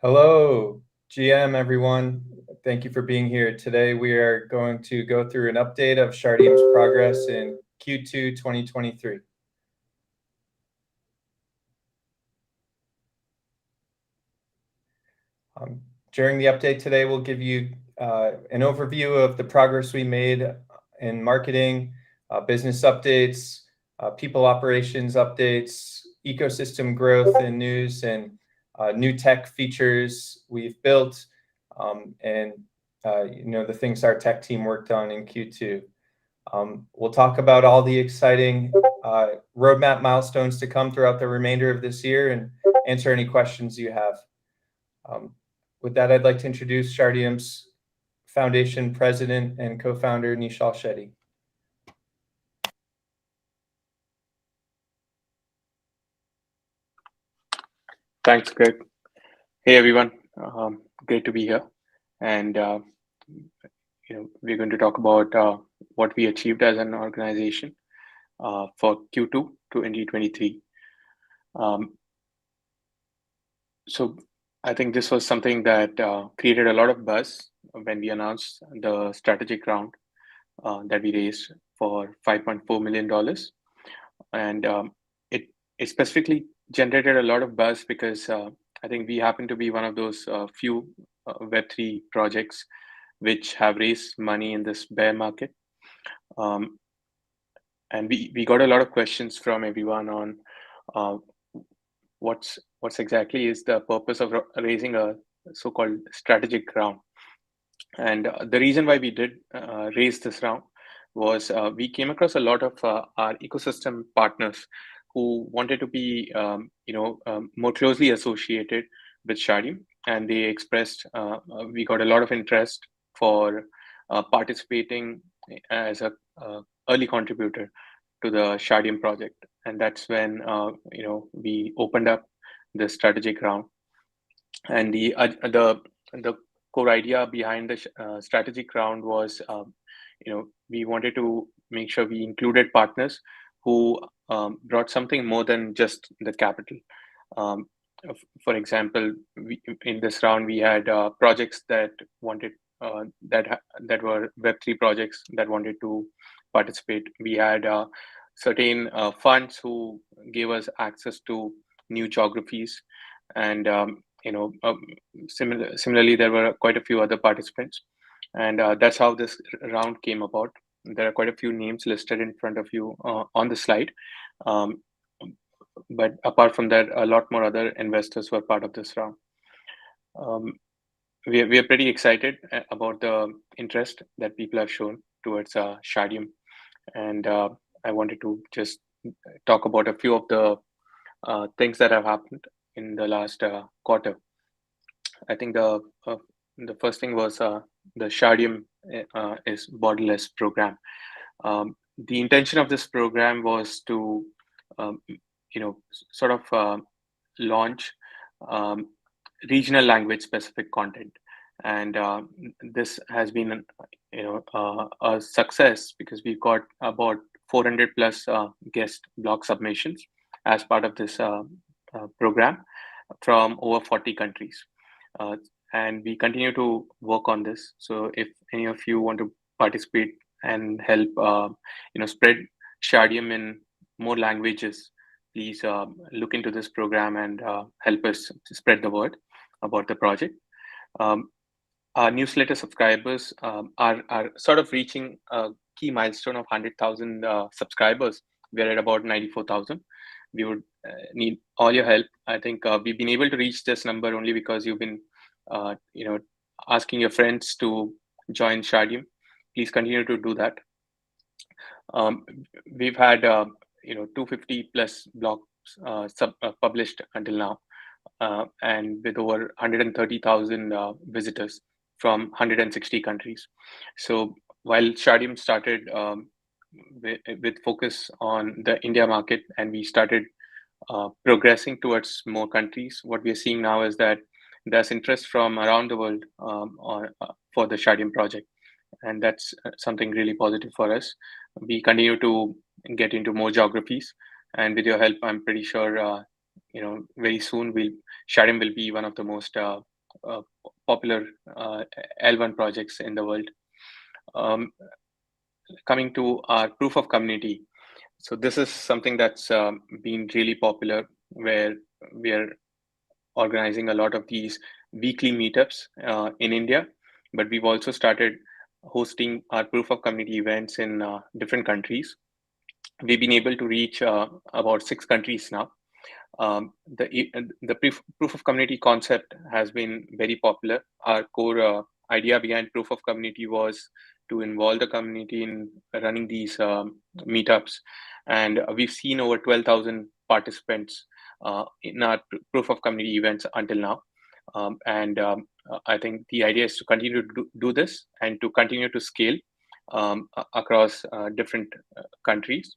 Hello, GM everyone. Thank you for being here. Today we are going to go through an update of Shardeum's progress in Q2 2023. During the update today, we'll give you an overview of the progress we made in marketing, business updates, people operations updates, ecosystem growth and news, and new tech features we've built, and the things our tech team worked on in Q2. We'll talk about all the exciting roadmap milestones to come throughout the remainder of this year and answer any questions you have. With that, I'd like to introduce Shardeum's Foundation President and Co-founder, Nishal Shetty. Thanks, Greg. Hey, everyone. Great to be here. And, we're going to talk about what we achieved as an organization for Q2 2023. So I think this was something that created a lot of buzz when we announced the strategic round that we raised for $5.4 million. And it specifically generated a lot of buzz because I think we happen to be one of those few Web3 projects which have raised money in this bear market. And we got a lot of questions from everyone on what's exactly is the purpose of raising a so-called strategic round. And the reason why we did raise this round was we came across a lot of our ecosystem partners who wanted to be more closely associated with Shardeum, and they expressed we got a lot of interest for participating as a early contributor to the Shardeum project. And that's when we opened up the strategic round. And the core idea behind the strategic round was we wanted to make sure we included partners who brought something more than just the capital. For example, in this round we had projects that wanted that were Web3 projects that wanted to participate. We had certain funds who gave us access to new geographies, and similarly there were quite a few other participants, and that's how this round came about. There are quite a few names listed in front of you on the slide, but apart from that, a lot more other investors were part of this round. We are pretty excited about the interest that people have shown towards Shardeum, and I wanted to just talk about a few of the things that have happened in the last quarter. I think the first thing was the Shardeum is borderless program. The intention of this program was to sort of launch regional language specific content, and this has been a success because we've got about 400 plus guest blog submissions as part of this program from over 40 countries, and we continue to work on this. So if any of you want to participate and help spread Shardeum in more languages, please look into this program and help us spread the word about the project. our newsletter subscribers are sort of reaching a key milestone of 100,000 subscribers. We're at about 94,000. We would need all your help. I think we've been able to reach this number only because you've been, asking your friends to join Shardeum. Please continue to do that. We've had 250 plus blogs published until now, and with over 130,000 visitors from 160 countries. So while Shardeum started with focus on the India market, and we started progressing towards more countries, what we are seeing now is that there's interest from around the world for the Shardeum project, and that's something really positive for us. We continue to get into more geographies, and with your help, I'm pretty sure very soon Shardeum will be one of the most popular L1 projects in the world. Coming to our proof of community, so this is something that's been really popular, where we are organizing a lot of these weekly meetups in India, but we've also started hosting our proof of community events in different countries. We've been able to reach about 6 countries now. The proof of community concept has been very popular. Our core idea behind proof of community was to involve the community in running these meetups, and we've seen over 12,000 participants in our proof of community events until now. I think the idea is to continue to do this and to continue to scale across different countries.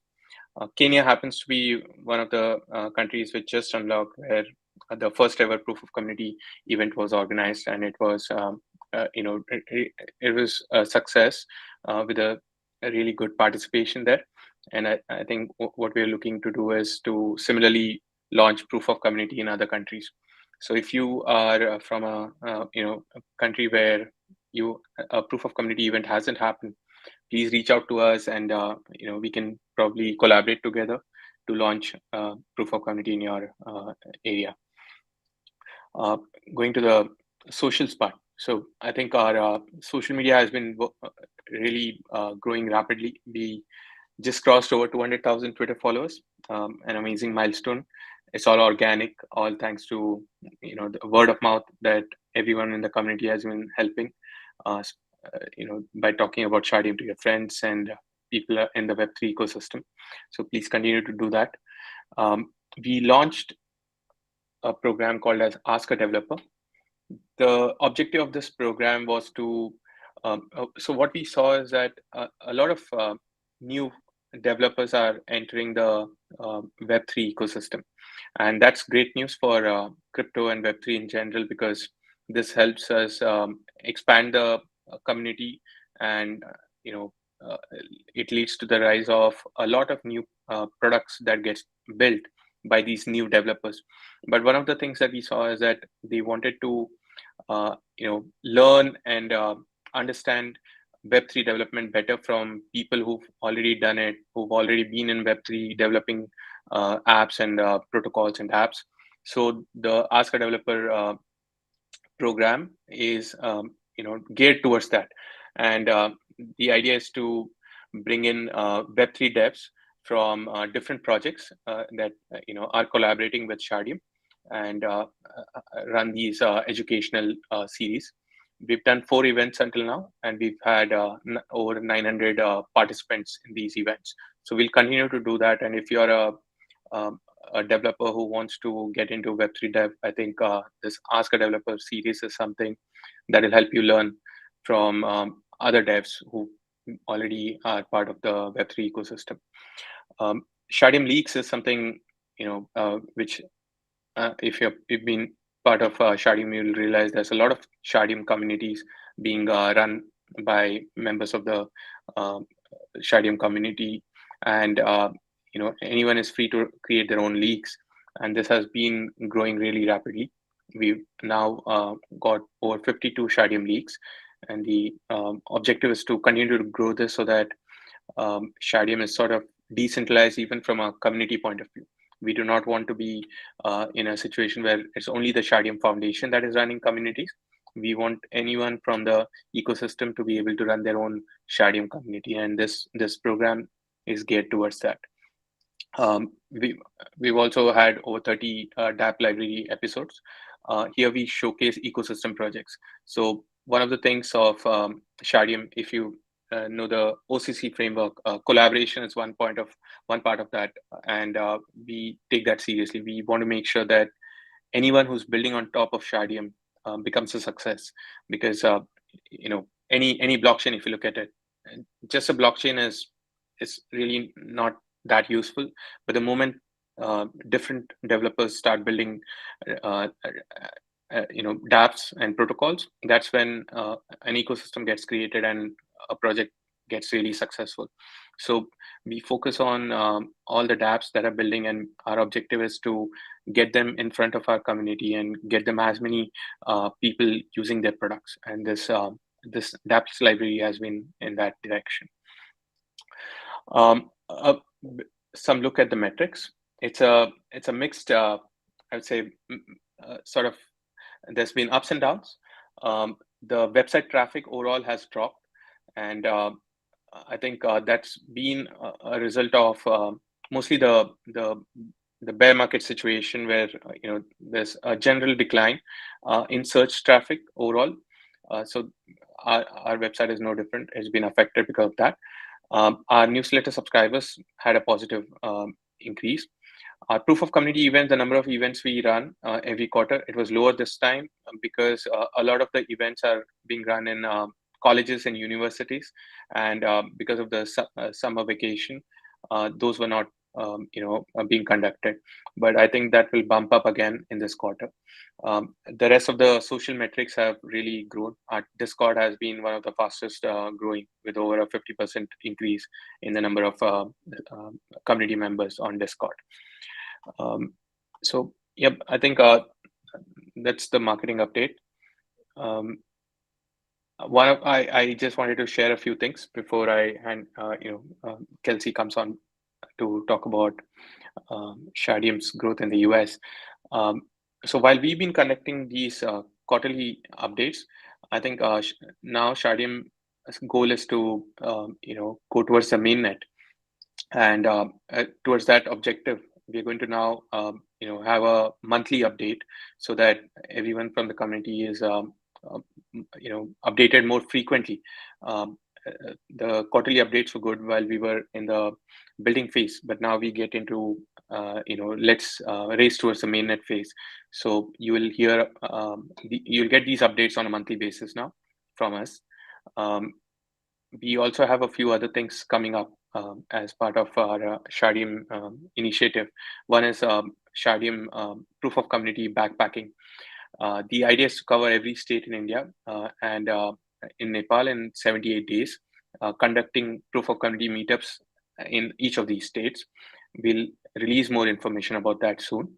Kenya happens to be one of the countries which just unlocked, where the first ever proof of community event was organized, and it was it was a success with a really good participation there. And I think what we're looking to do is to similarly launch proof of community in other countries. So if you are from a country where a proof of community event hasn't happened, please reach out to us, and we can probably collaborate together to launch proof of community in your area. Going to the socials part. So I think our social media has been really growing rapidly. We just crossed over 200,000 Twitter followers, an amazing milestone. It's all organic, all thanks to the word of mouth that everyone in the community has been helping. By talking about Shardeum to your friends and people in the Web3 ecosystem. So please continue to do that. We launched a program called as Ask a Developer. The objective of this program was to, so what we saw is that a lot of new developers are entering the Web3 ecosystem. And that's great news for crypto and Web3 in general, because this helps us expand the community, and it leads to the rise of a lot of new products that gets built by these new developers. But one of the things that we saw is that they wanted to learn and understand Web3 development better from people who've already done it, who've already been in Web3 developing apps and protocols and apps. So the Ask a Developer program is geared towards that, and the idea is to bring in Web3 devs from different projects that are collaborating with Shardeum, and run these educational series. We've done 4 events until now, and we've had over 900 participants in these events. So we'll continue to do that. And if you're a developer who wants to get into Web3 dev, I think this Ask a Developer series is something that will help you learn from other devs who already are part of the Web3 ecosystem. Shardeum Leaks is something which, if you've been part of Shardeum, you'll realize there's a lot of Shardeum communities being run by members of the Shardeum community, and anyone is free to create their own leaks, and this has been growing really rapidly. We've now got over 52 Shardeum leaks, and the objective is to continue to grow this so that Shardeum is sort of decentralized even from a community point of view. We do not want to be in a situation where it's only the Shardeum Foundation that is running communities. we want anyone from the ecosystem to be able to run their own Shardeum community, and this program is geared towards that. We've also had over 30 DApp library episodes. Here we showcase ecosystem projects. So one of the things of Shardeum, if you know the OCC framework, collaboration is one part of that, and we take that seriously. We want to make sure that anyone who's building on top of Shardeum becomes a success, because any blockchain, if you look at it, just a blockchain is really not that useful. But the moment different developers start building dApps and protocols, that's when an ecosystem gets created and a project gets really successful. So we focus on all the dApps that are building, and our objective is to get them in front of our community and get them as many people using their products. And this dApps library has been in that direction. Some look at the metrics. It's a mixed, I would say, sort of. There's been ups and downs. The website traffic overall has dropped, and I think that's been a result of mostly the bear market situation, where there's a general decline in search traffic overall. So our website is no different. It's been affected because of that. Our newsletter subscribers had a positive increase. Our proof of community events, the number of events we run every quarter, it was lower this time because a lot of the events are being run in colleges and universities, and because of the summer vacation, those were not being conducted. But I think that will bump up again in this quarter. The rest of the social metrics have really grown. Our Discord has been one of the fastest growing, with over a 50% increase in the number of community members on Discord. So, yep, I think that's the marketing update. I just wanted to share a few things before I hand, Kelsey comes on to talk about Shardeum's growth in the US. So while we've been conducting these quarterly updates, I think now Shardeum's goal is to go towards the mainnet, and towards that objective, we're going to now have a monthly update, so that everyone from the community is updated more frequently. The quarterly updates were good while we were in the building phase, but now we get into let's race towards the mainnet phase. So you will hear you'll get these updates on a monthly basis now from us. We also have a few other things coming up as part of our Shardeum initiative. One is Shardeum proof of community backpacking. The idea is to cover every state in India and in Nepal in 78 days, conducting proof of community meetups in each of these states. We'll release more information about that soon.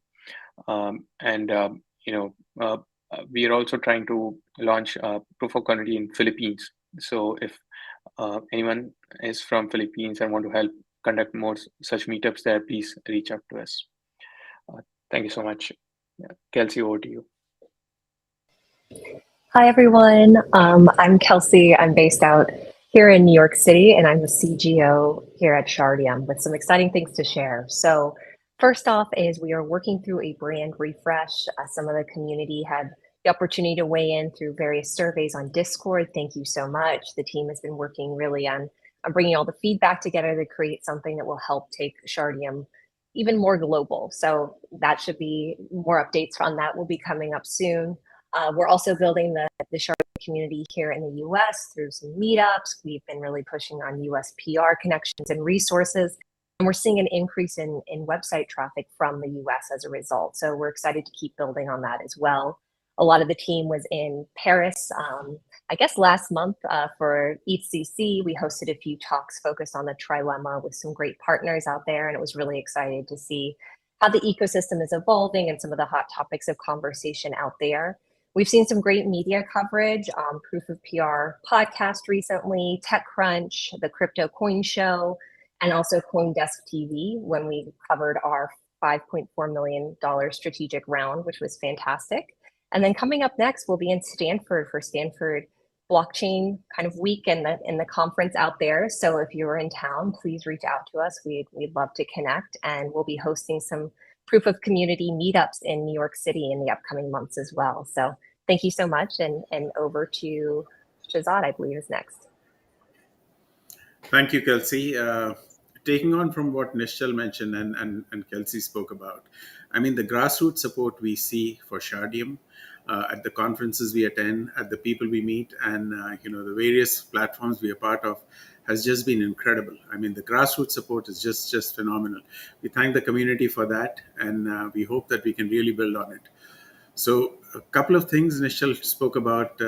We are also trying to launch proof of community in Philippines. So if anyone is from Philippines and want to help conduct more such meetups there, please reach out to us. Thank you so much. Kelsey, over to you. Hi, everyone. I'm Kelsey. I'm based out here in New York City, and I'm the CGO here at Shardeum with some exciting things to share. So first off is we are working through a brand refresh. Some of the community had the opportunity to weigh in through various surveys on Discord. Thank you so much. The team has been working really on bringing all the feedback together to create something that will help take Shardeum even more global. So that should be more updates on that will be coming up soon. We're also building the Shardeum community here in the US through some meetups. We've been really pushing on US PR connections and resources. And we're seeing an increase in website traffic from the US as a result. So we're excited to keep building on that as well. A lot of the team was in Paris, I guess last month for ETHCC. We hosted a few talks focused on the trilemma with some great partners out there. And it was really exciting to see how the ecosystem is evolving and some of the hot topics of conversation out there. We've seen some great media coverage, Proof of PR podcast recently, TechCrunch, the Crypto Coin Show, and also CoinDesk TV when we covered our $5.4 million strategic round, which was fantastic. And then coming up next, we'll be in Stanford for Stanford Blockchain kind of week and the conference out there. So if you're in town, please reach out to us. We'd love to connect, and we'll be hosting some proof of community meetups in New York City in the upcoming months as well. So thank you so much, and over to Shazad, I believe, is next. Thank you, Kelsey. Taking on from what Nishchal mentioned and Kelsey spoke about, I mean, the grassroots support we see for Shardeum at the conferences we attend, at the people we meet, and the various platforms we are part of has just been incredible. I mean, the grassroots support is just phenomenal. We thank the community for that, and we hope that we can really build on it. So a couple of things Nishchal spoke about,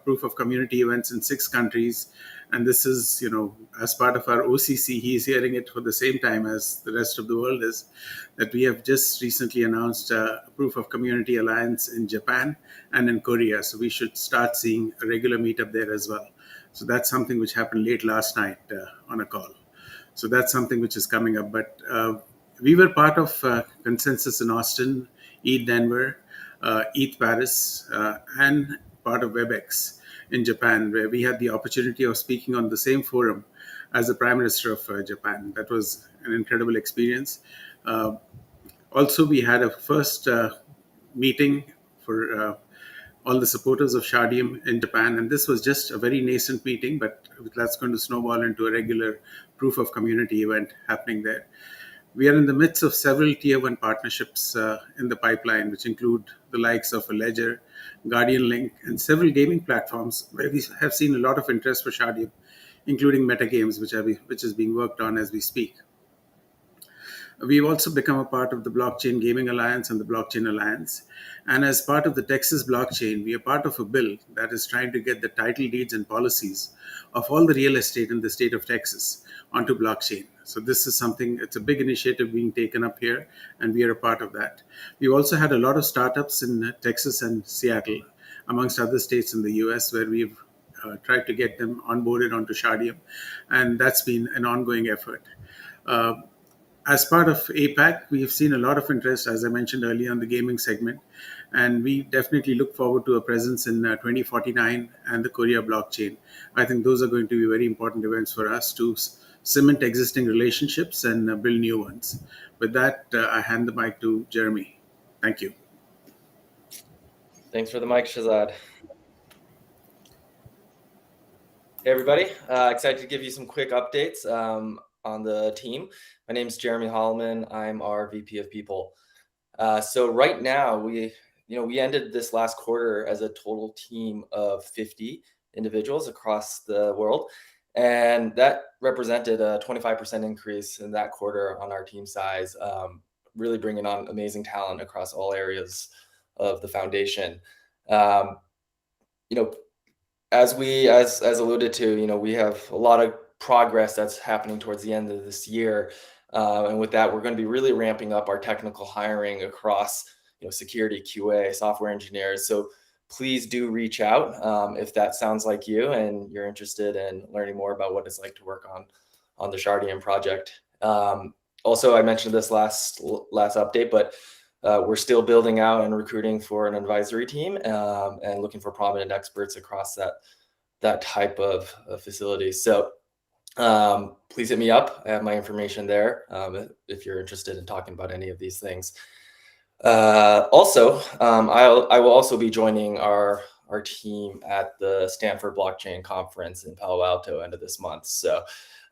proof of community events in 6 countries. And this is, as part of our OCC, he's hearing it for the same time as the rest of the world is, that we have just recently announced a proof of community alliance in Japan and in Korea. So we should start seeing a regular meetup there as well. So that's something which happened late last night on a call. So that's something which is coming up. But we were part of Consensus in Austin, ETH Denver, ETH Paris, and part of WebEx in Japan, where we had the opportunity of speaking on the same forum as the Prime Minister of Japan. That was an incredible experience. Also, we had a first meeting for all the supporters of Shardeum in Japan, and this was just a very nascent meeting, but that's going to snowball into a regular proof of community event happening there. We are in the midst of several tier 1 partnerships in the pipeline, which include the likes of a Ledger, Guardian Link, and several gaming platforms where we have seen a lot of interest for Shardeum, including metagames, which is being worked on as we speak. We've also become a part of the Blockchain Gaming Alliance and the Blockchain Alliance. And as part of the Texas blockchain, we are part of a bill that is trying to get the title deeds and policies of all the real estate in the state of Texas onto blockchain. So this is something, it's a big initiative being taken up here, and we are a part of that. We've also had a lot of startups in Texas and Seattle, amongst other states in the US, where we've tried to get them onboarded onto Shardeum, and that's been an ongoing effort. As part of APAC, we've seen a lot of interest, as I mentioned earlier, on the gaming segment, and we definitely look forward to a presence in 2049 and the Korea blockchain. I think those are going to be very important events for us to cement existing relationships and build new ones. With that, I hand the mic to Jeremy. Thank you. Thanks for the mic, Shazad. Hey, everybody. Excited to give you some quick updates on the team. My name is Jeremy Holloman. I'm our VP of People. So right now, we ended this last quarter as a total team of 50 individuals across the world. And that represented a 25% increase in that quarter on our team size, really bringing on amazing talent across all areas of the foundation. As alluded to, we have a lot of progress that's happening towards the end of this year. And with that, we're going to be really ramping up our technical hiring across, security, QA, software engineers. So please do reach out if that sounds like you and you're interested in learning more about what it's like to work on the Shardeum project. Also, I mentioned this last update, but we're still building out and recruiting for an advisory team and looking for prominent experts across that type of facility. So please hit me up. I have my information there if you're interested in talking about any of these things. Also, I will also be joining our team at the Stanford Blockchain Conference in Palo Alto end of this month. So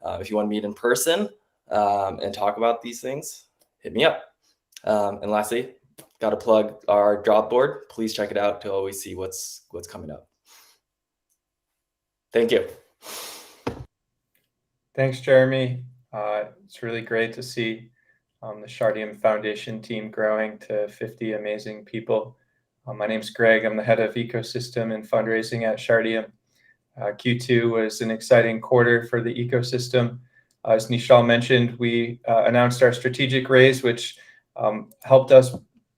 if you want to meet in person and talk about these things, hit me up. And lastly, got to plug our job board. Please check it out to always see what's coming up. Thank you. Thanks, Jeremy. It's really great to see the Shardeum Foundation team growing to 50 amazing people. My name's Greg. I'm the head of ecosystem and fundraising at Shardeum. Q2 was an exciting quarter for the ecosystem. As Nishal mentioned, we announced our strategic raise, which helped us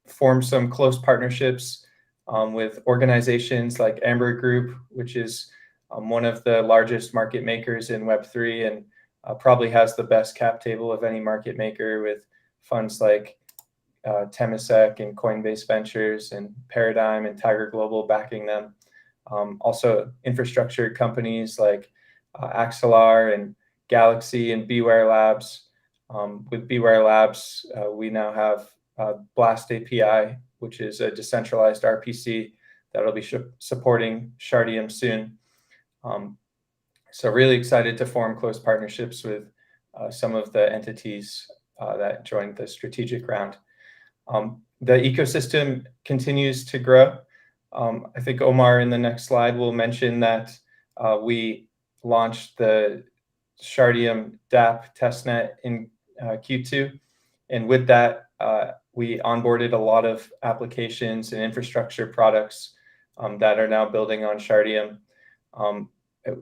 form some close partnerships with organizations like Amber Group, which is one of the largest market makers in Web3 and probably has the best cap table of any market maker with funds like Temasek and Coinbase Ventures and Paradigm and Tiger Global backing them. Also infrastructure companies like Axelar and Galaxy and Beware Labs. With Beware Labs, we now have Blast API, which is a decentralized RPC that'll be supporting Shardeum soon. So really excited to form close partnerships with some of the entities that joined the strategic round. The ecosystem continues to grow. I think Omar in the next slide will mention that we launched the Shardeum DApp testnet in Q2. And with that, we onboarded a lot of applications and infrastructure products that are now building on Shardeum.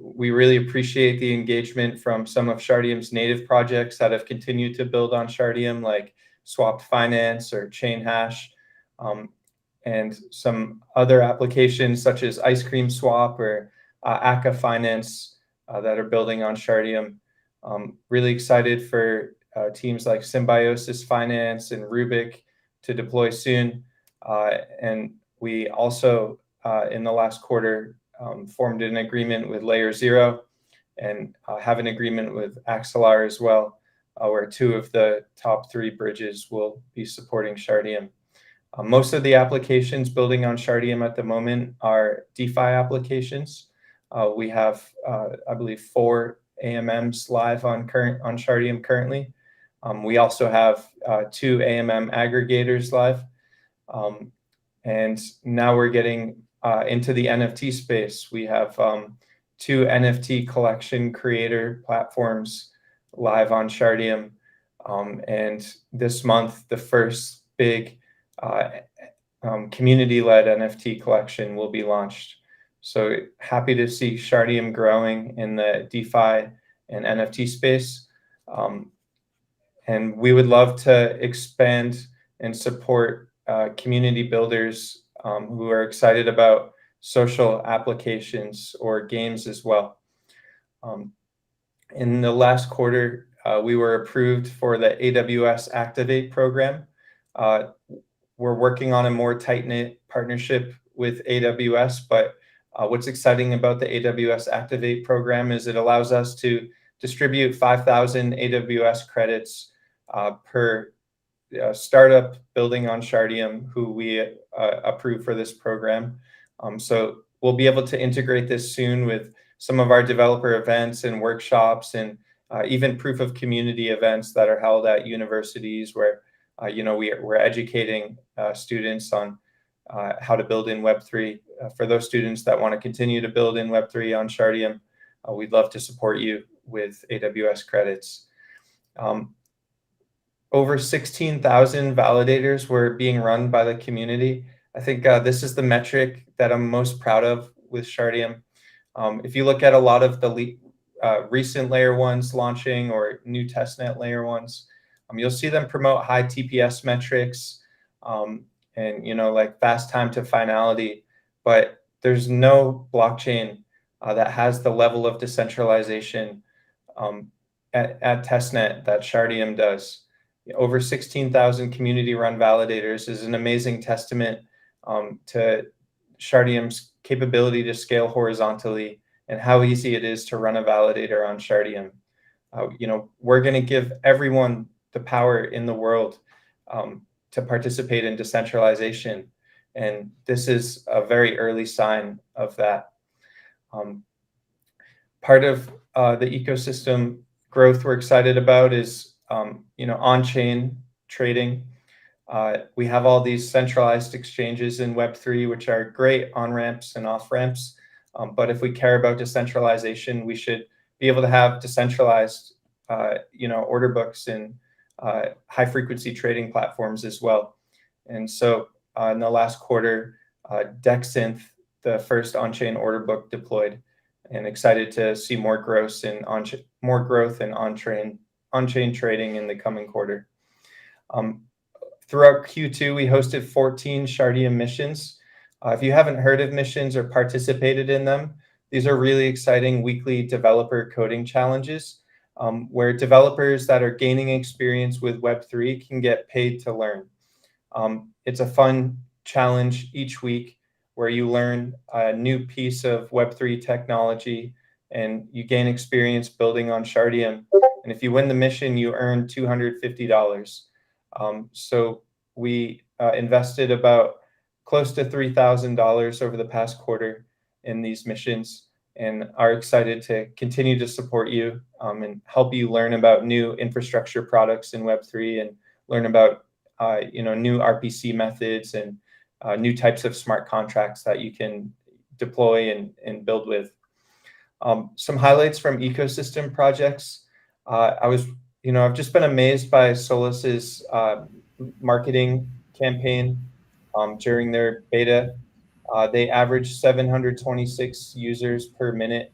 We really appreciate the engagement from some of Shardeum's native projects that have continued to build on Shardeum, like Swapped Finance or Chain Hash, and some other applications such as Ice Cream Swap or Aka Finance that are building on Shardeum. Really excited for teams like Symbiosis Finance and Rubik to deploy soon. And we also, in the last quarter, formed an agreement with Layer 0 and have an agreement with Axelar as well, where 2 of the top 3 bridges will be supporting Shardeum. Most of the applications building on Shardeum at the moment are DeFi applications. We have, I believe, 4 AMMs live on Shardeum currently. We also have 2 AMM aggregators live. And now we're getting into the NFT space. We have 2 NFT collection creator platforms live on Shardeum. And this month, the first big community-led NFT collection will be launched. So happy to see Shardeum growing in the DeFi and NFT space. And we would love to expand and support community builders who are excited about social applications or games as well. In the last quarter, we were approved for the AWS Activate program. We're working on a more tight-knit partnership with AWS, but what's exciting about the AWS Activate program is it allows us to distribute 5,000 AWS credits per startup building on Shardeum who we approve for this program. So we'll be able to integrate this soon with some of our developer events and workshops and even proof of community events that are held at universities where we're educating students on how to build in Web3. For those students that want to continue to build in Web3 on Shardeum, we'd love to support you with AWS credits. Over 16,000 validators were being run by the community. I think this is the metric that I'm most proud of with Shardeum. If you look at a lot of the recent layer 1s launching or new testnet layer 1s, you'll see them promote high TPS metrics and like fast time to finality, but there's no blockchain that has the level of decentralization at testnet that Shardeum does. Over 16,000 community-run validators is an amazing testament to Shardeum's capability to scale horizontally and how easy it is to run a validator on Shardeum. We're going to give everyone the power in the world to participate in decentralization, and this is a very early sign of that. Part of the ecosystem growth we're excited about is on-chain trading. We have all these centralized exchanges in Web3, which are great on-ramps and off-ramps. But if we care about decentralization, we should be able to have decentralized, order books and high-frequency trading platforms as well. And so in the last quarter, Dexynth, the first on-chain order book, deployed, and excited to see more growth in on-chain trading in the coming quarter. Throughout Q2, we hosted 14 Shardeum missions. If you haven't heard of missions or participated in them, these are really exciting weekly developer coding challenges where developers that are gaining experience with Web3 can get paid to learn. It's a fun challenge each week where you learn a new piece of Web3 technology and you gain experience building on Shardeum. And if you win the mission, you earn $250. So we invested about close to $3,000 over the past quarter in these missions and are excited to continue to support you and help you learn about new infrastructure products in Web3 and learn about new RPC methods and new types of smart contracts that you can deploy and build with. Some highlights from ecosystem projects. I've just been amazed by Solis's marketing campaign during their beta. They averaged 726 users per minute,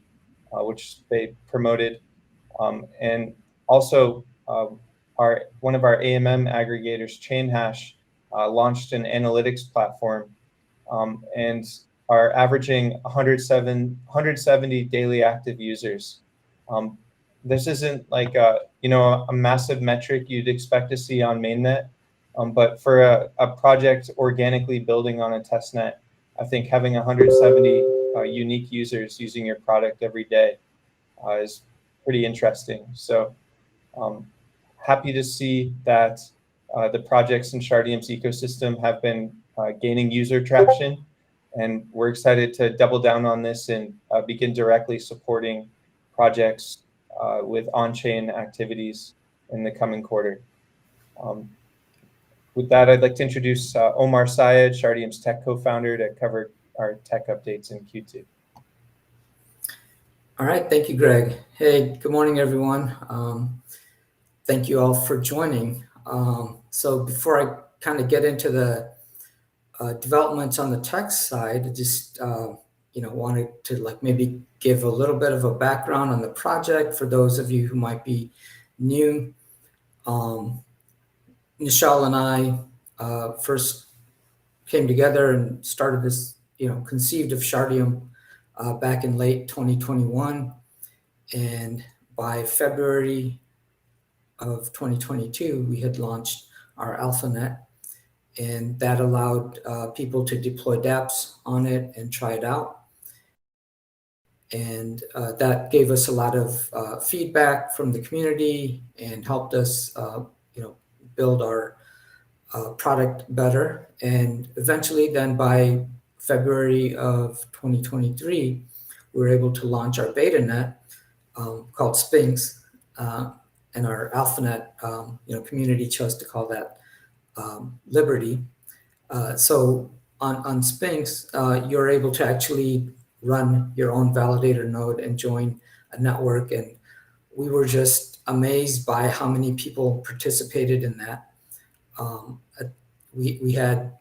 which they promoted. And also, one of our AMM aggregators, ChainHash, launched an analytics platform and are averaging 170 daily active users. This isn't like a massive metric you'd expect to see on mainnet, but for a project organically building on a testnet, I think having 170 unique users using your product every day is pretty interesting. So happy to see that the projects in Shardeum's ecosystem have been gaining user traction. And we're excited to double down on this and begin directly supporting projects with on-chain activities in the coming quarter. With that, I'd like to introduce Omar Syed, Shardeum's tech co-founder, to cover our tech updates in Q2. All right, thank you, Greg. Hey, good morning, everyone. Thank you all for joining. So before I kind of get into the developments on the tech side, I just wanted to maybe give a little bit of a background on the project for those of you who might be new. Nishal and I first came together and started this, conceived of Shardeum back in late 2021. And by February of 2022, we had launched our AlphaNet, and that allowed people to deploy dApps on it and try it out. And that gave us a lot of feedback from the community and helped us, build our product better. And eventually, then by February of 2023, we were able to launch our beta net called Sphinx, and our AlphaNet, community chose to call that Liberty. So on Sphinx, you're able to actually run your own validator node and join a network. And we were just amazed by how many people participated in that. We had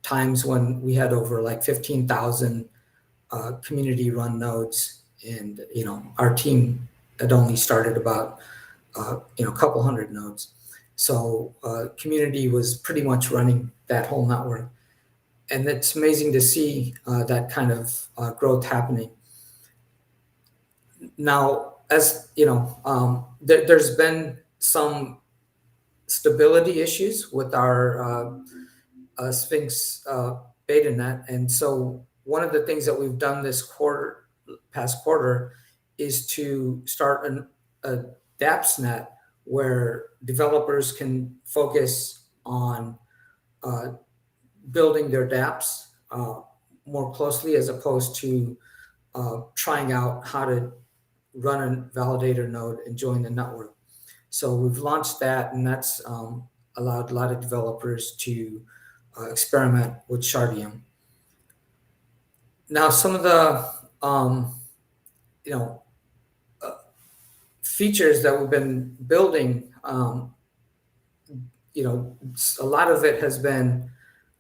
times when we had over 15,000 community run nodes, and our team had only started about a couple hundred nodes. So community was pretty much running that whole network. And it's amazing to see that kind of growth happening. Now, as there's been some stability issues with our Sphinx beta net. And so one of the things that we've done this past quarter, is to start a dApps net where developers can focus on building their dApps more closely, as opposed to trying out how to run a validator node and join the network. So we've launched that, and that's allowed a lot of developers to experiment with Shardeum. Now, some of the features that we've been building, a lot of it has been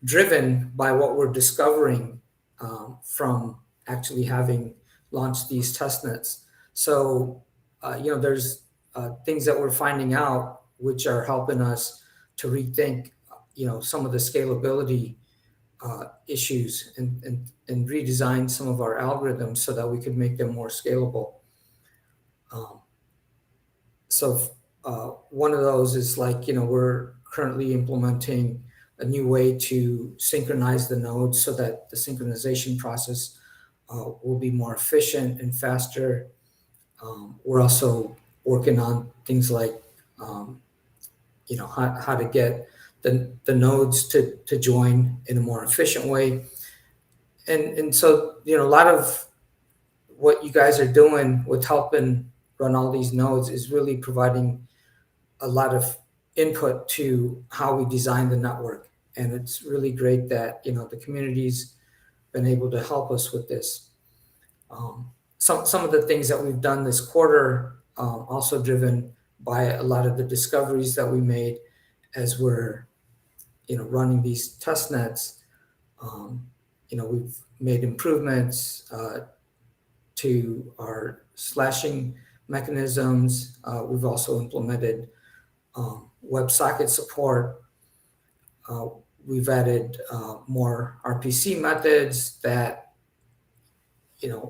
driven by what we're discovering from actually having launched these testnets. So, there's things that we're finding out which are helping us to rethink, some of the scalability issues and redesign some of our algorithms so that we could make them more scalable. So one of those is we're currently implementing a new way to synchronize the nodes so that the synchronization process will be more efficient and faster. We're also working on things like, how to get the nodes to join in a more efficient way. And so, a lot of what you guys are doing with helping run all these nodes is really providing a lot of input to how we design the network. And it's really great that, the community's been able to help us with this. Some of the things that we've done this quarter, also driven by a lot of the discoveries that we made as we're, running these test nets. We've made improvements to our slashing mechanisms. We've also implemented WebSocket support. We've added more RPC methods that,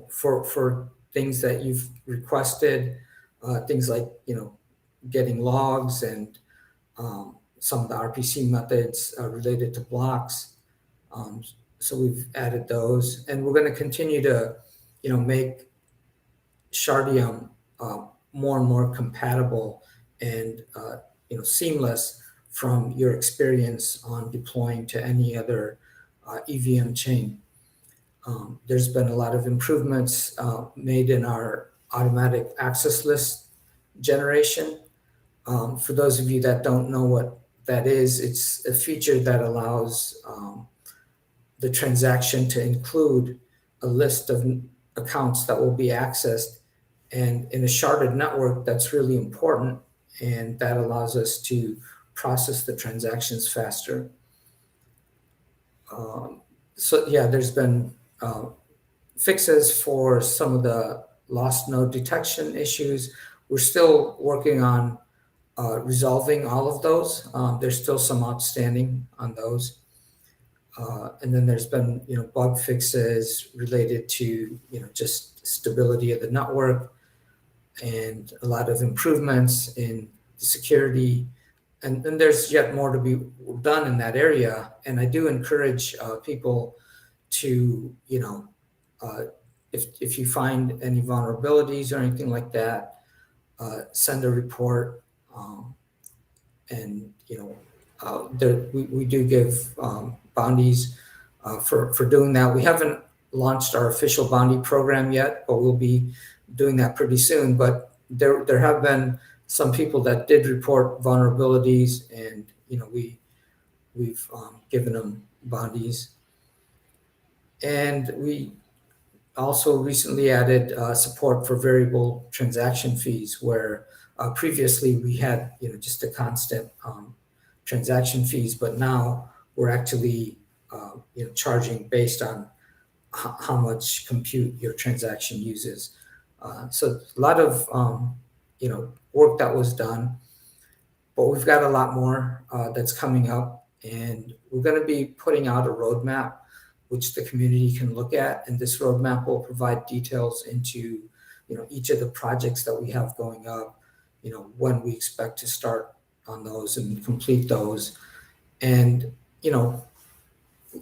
for things that you've requested, things like, getting logs and some of the RPC methods related to blocks. So we've added those, and we're going to continue to, make Shardeum more and more compatible and, seamless from your experience on deploying to any other EVM chain. There's been a lot of improvements made in our automatic access list generation. For those of you that don't know what that is, it's a feature that allows the transaction to include a list of accounts that will be accessed. And in a sharded network, that's really important, and that allows us to process the transactions faster. There's been fixes for some of the lost node detection issues. We're still working on resolving all of those. There's still some outstanding on those. And then there's been, bug fixes related to, just stability of the network, and a lot of improvements in security. And then there's yet more to be done in that area. And I do encourage people to, if you find any vulnerabilities or anything like that, send a report. We do give bounties for doing that. We haven't launched our official bounty program yet, but we'll be doing that pretty soon. But there have been some people that did report vulnerabilities, and we've given them bounties. And we also recently added support for variable transaction fees, where previously we had just a constant transaction fees, but now we're actually charging based on how much compute your transaction uses. So a lot of work that was done, but we've got a lot more that's coming up, and we're going to be putting out a roadmap which the community can look at, and this roadmap will provide details into each of the projects that we have going up, when we expect to start on those and complete those. And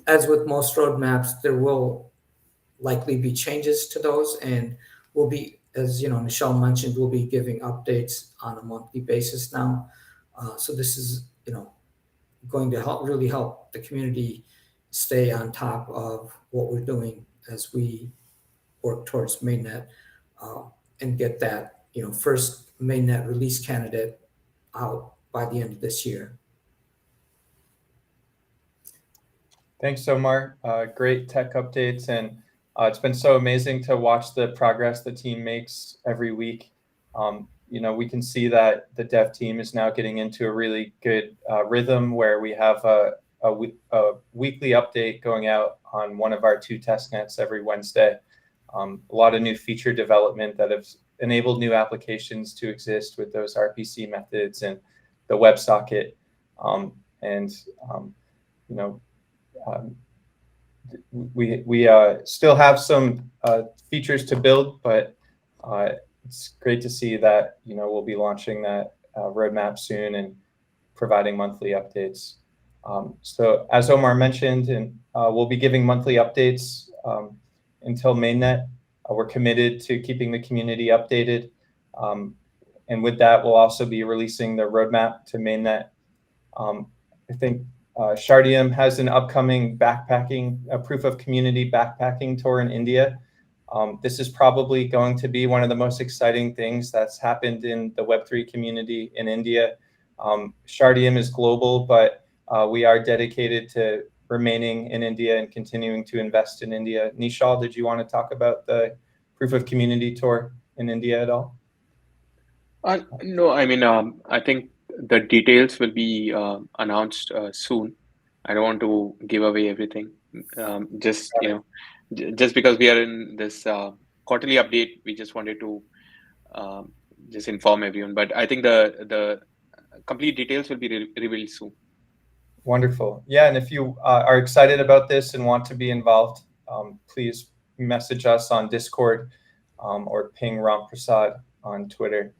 as with most roadmaps, there will likely be changes to those, and we'll be, as Michelle mentioned, we'll be giving updates on a monthly basis now. So this is going to really help the community stay on top of what we're doing as we work towards mainnet and get that first mainnet release candidate out by the end of this year. Thanks, Omar. Great tech updates, and it's been so amazing to watch the progress the team makes every week. We can see that the dev team is now getting into a really good rhythm where we have a weekly update going out on one of our 2 test nets every Wednesday. A lot of new feature development that have enabled new applications to exist with those RPC methods and the WebSocket. We still have some features to build, but it's great to see that we'll be launching that roadmap soon and providing monthly updates. So as Omar mentioned, and we'll be giving monthly updates until mainnet. We're committed to keeping the community updated. And with that, we'll also be releasing the roadmap to mainnet. I think Shardeum has an upcoming proof of community backpacking tour in India. This is probably going to be one of the most exciting things that's happened in the Web3 community in India. Shardeum is global, but we are dedicated to remaining in India and continuing to invest in India. Nishal, did you want to talk about the proof of community tour in India at all? No, I mean, I think the details will be announced soon. I don't want to give away everything. Just just because we are in this quarterly update, we just wanted to just inform everyone. But I think the complete details will be revealed soon. Wonderful. Yeah, and if you are excited about this and want to be involved, please message us on Discord or ping Ram Prasad on Twitter.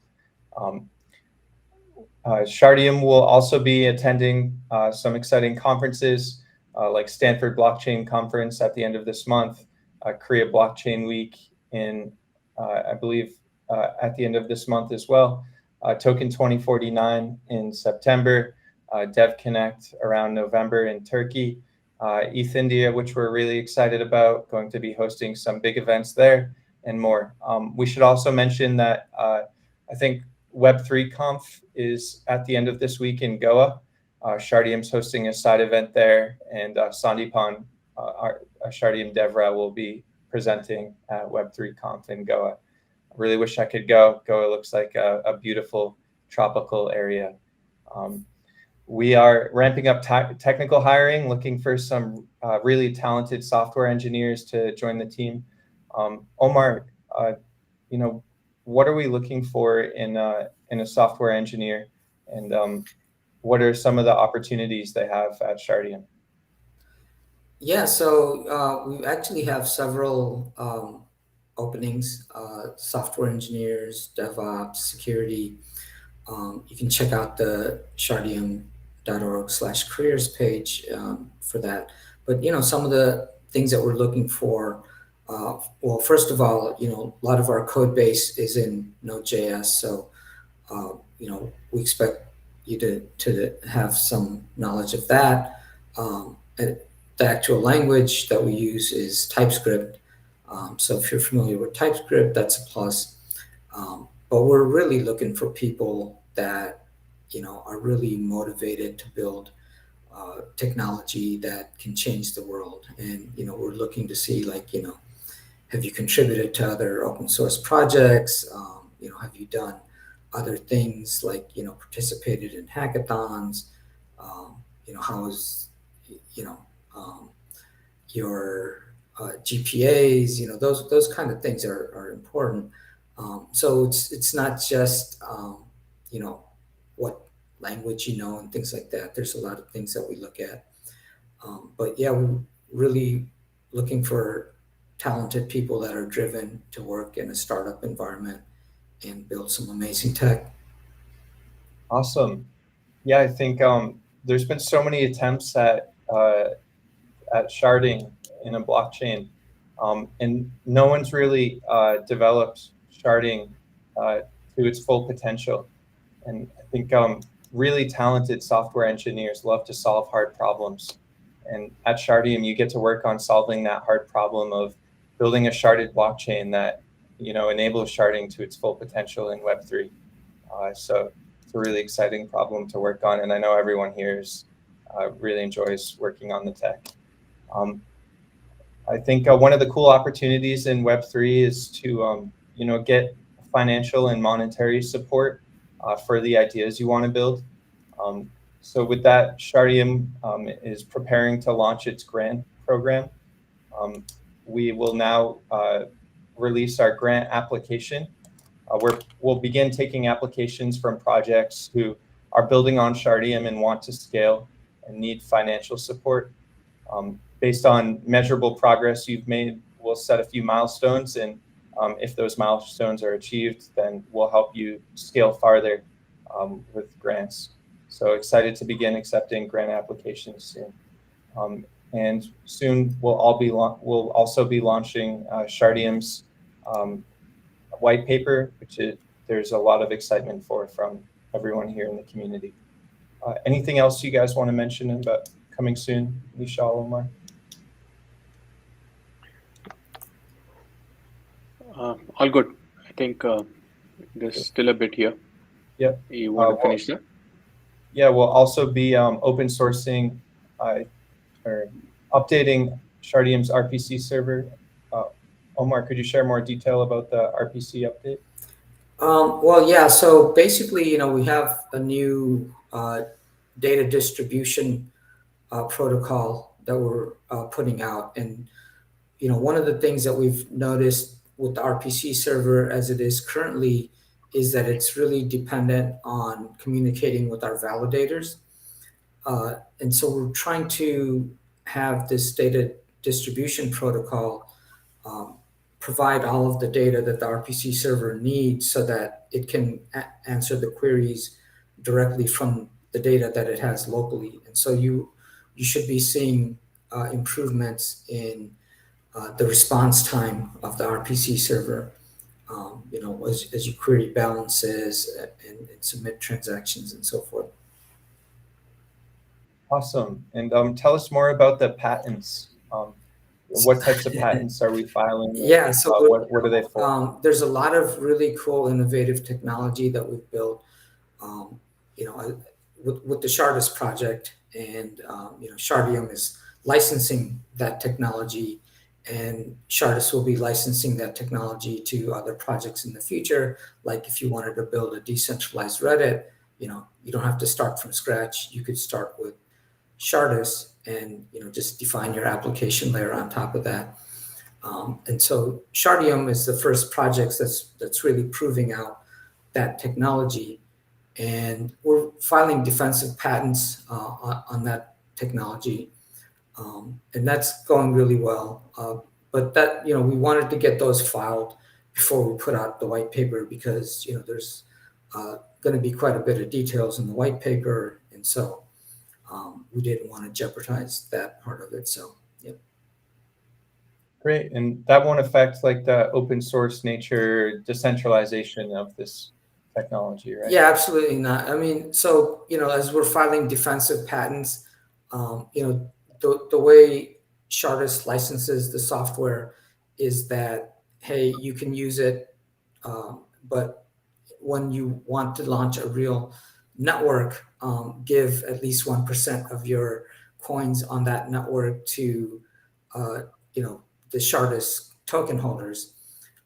Shardeum will also be attending some exciting conferences like Stanford Blockchain Conference at the end of this month, Korea Blockchain Week in, I believe, at the end of this month as well, Token 2049 in September, Dev Connect around November in Turkey, ETH India, which we're really excited about, going to be hosting some big events there and more. We should also mention that I think Web3 Conf is at the end of this week in Goa. Shardeum's hosting a side event there, and Sandeepan, our Shardeum Devra, will be presenting at Web3 Conf in Goa. I really wish I could go. Goa looks like a beautiful tropical area. We are ramping up technical hiring, looking for some really talented software engineers to join the team. Omar, what are we looking for in a software engineer, and what are some of the opportunities they have at Shardeum? Yeah, so we actually have several openings: software engineers, DevOps, security. You can check out the shardeum.org/careers page for that. But some of the things that we're looking for. Well, first of all, a lot of our code base is in Node.js, so we expect you to have some knowledge of that. The actual language that we use is TypeScript. So if you're familiar with TypeScript, that's a plus. But we're really looking for people that are really motivated to build technology that can change the world. And we're looking to see, have you contributed to other open source projects? Have you done other things like participated in hackathons? How is your GPAs? Those kind of things are important. So it's not just what language and things like that. There's a lot of things that we look at. But yeah, we're really looking for talented people that are driven to work in a startup environment and build some amazing tech. Awesome. Yeah, I think there's been so many attempts at sharding in a blockchain, and no one's really developed sharding to its full potential. And I think really talented software engineers love to solve hard problems. And at Shardeum, you get to work on solving that hard problem of building a sharded blockchain that enables sharding to its full potential in Web3. So it's a really exciting problem to work on, and I know everyone here really enjoys working on the tech. I think one of the cool opportunities in Web3 is to get financial and monetary support for the ideas you want to build. So with that, Shardeum is preparing to launch its grant program. We will now release our grant application. We'll begin taking applications from projects who are building on Shardeum and want to scale and need financial support. Based on measurable progress you've made, we'll set a few milestones, and if those milestones are achieved, then we'll help you scale farther with grants. So excited to begin accepting grant applications soon. And soon we'll also be launching Shardeum's white paper, which there's a lot of excitement from everyone here in the community. Anything else you guys want to mention about coming soon, Vishal, Omar? All good. I think there's still a bit here. Yep. You want to finish that? Yeah, we'll also be open sourcing or updating Shardeum's RPC server. Omar, could you share more detail about the RPC update? Well, yeah. So basically, we have a new data distribution protocol that we're putting out, and one of the things that we've noticed with the RPC server as it is currently is that it's really dependent on communicating with our validators, and so we're trying to have this data distribution protocol provide all of the data that the RPC server needs so that it can answer the queries directly from the data that it has locally. And so you should be seeing improvements in the response time of the RPC server, as you query balances and submit transactions and so forth. Awesome. And tell us more about the patents. What types of patents are we filing? Yeah, so what are they for? There's a lot of really cool, innovative technology that we've built, with the Shardeum project, and Shardeum is licensing that technology, and Shardeum will be licensing that technology to other projects in the future. Like if you wanted to build a decentralized Reddit, you don't have to start from scratch. You could start with Shardeum and just define your application layer on top of that. And so Shardeum is the first project that's really proving out that technology, and we're filing defensive patents on that technology, and that's going really well. But that we wanted to get those filed before we put out the white paper, because there's going to be quite a bit of details in the white paper, and so we didn't want to jeopardize that part of it. So yeah. Great. And that won't affect like the open source nature, decentralization of this technology, right? Yeah, absolutely not. I mean, so as we're filing defensive patents, the way Shardeum licenses the software is that, hey, you can use it, but when you want to launch a real network, give at least 1% of your coins on that network to the Shardeum token holders,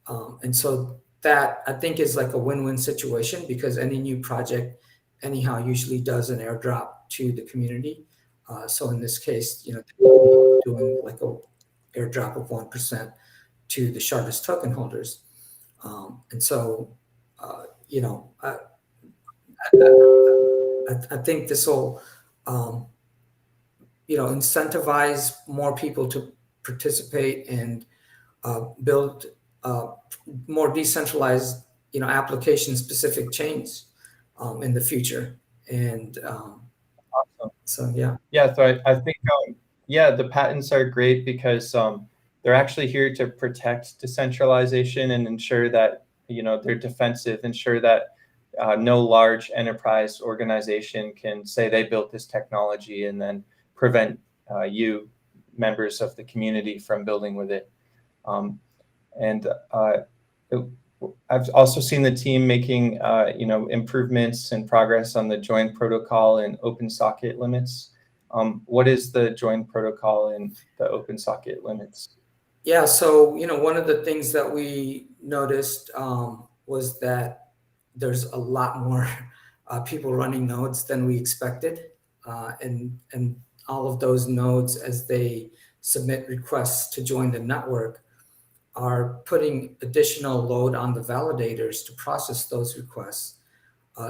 and so that I think is like a win-win situation, because any new project anyhow usually does an airdrop to the community. So in this case, doing like a airdrop of 1% to the Shardeum token holders, and so I think this will incentivize more people to participate and build more decentralized application specific chains in the future. And Awesome. so yeah. So I think the patents are great because they're actually here to protect decentralization and ensure that they're defensive, ensure that no large enterprise organization can say they built this technology and then prevent you, members of the community, from building with it. I've also seen the team making improvements and progress on the join protocol and open socket limits. What is the join protocol and the open socket limits? Yeah, so one of the things that we noticed was that there's a lot more people running nodes than we expected, and all of those nodes, as they submit requests to join the network, are putting additional load on the validators to process those requests.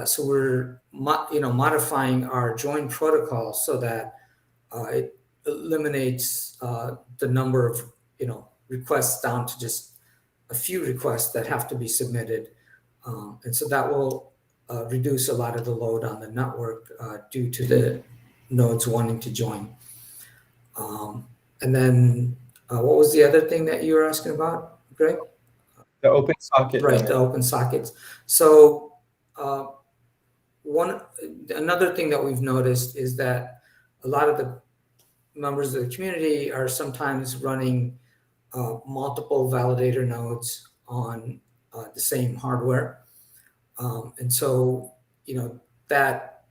So we're modifying our join protocol so that it eliminates the number of requests down to just a few requests that have to be submitted, and so that will reduce a lot of the load on the network due to the nodes wanting to join. And then what was the other thing that you were asking about, Greg? The open socket Right, limit. the open sockets. So another thing that we've noticed is that a lot of the members of the community are sometimes running multiple validator nodes on the same hardware. And so, that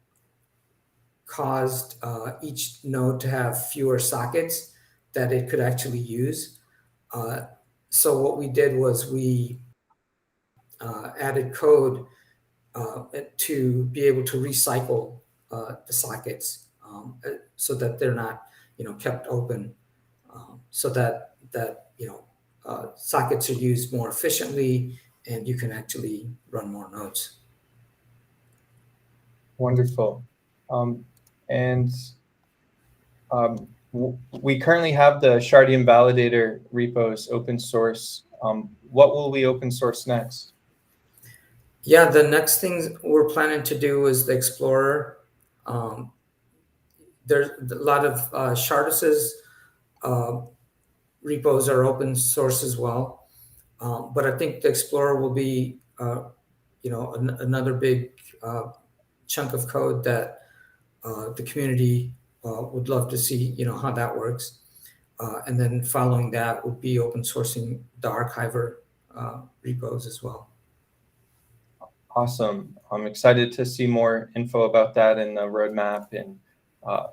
caused each node to have fewer sockets that it could actually use. So what we did was we added code to be able to recycle the sockets so that they're not, kept open, so that sockets are used more efficiently and you can actually run more nodes. Wonderful. We currently have the Shardeum validator repos open source. What will we open source next? Yeah, the next thing we're planning to do is the Explorer. There's a lot of Shardus's repos are open source as well. But I think the Explorer will be, another big chunk of code that the community would love to see, how that works. And then following that would be open sourcing the Archiver repos as well. Awesome. I'm excited to see more info about that in the roadmap and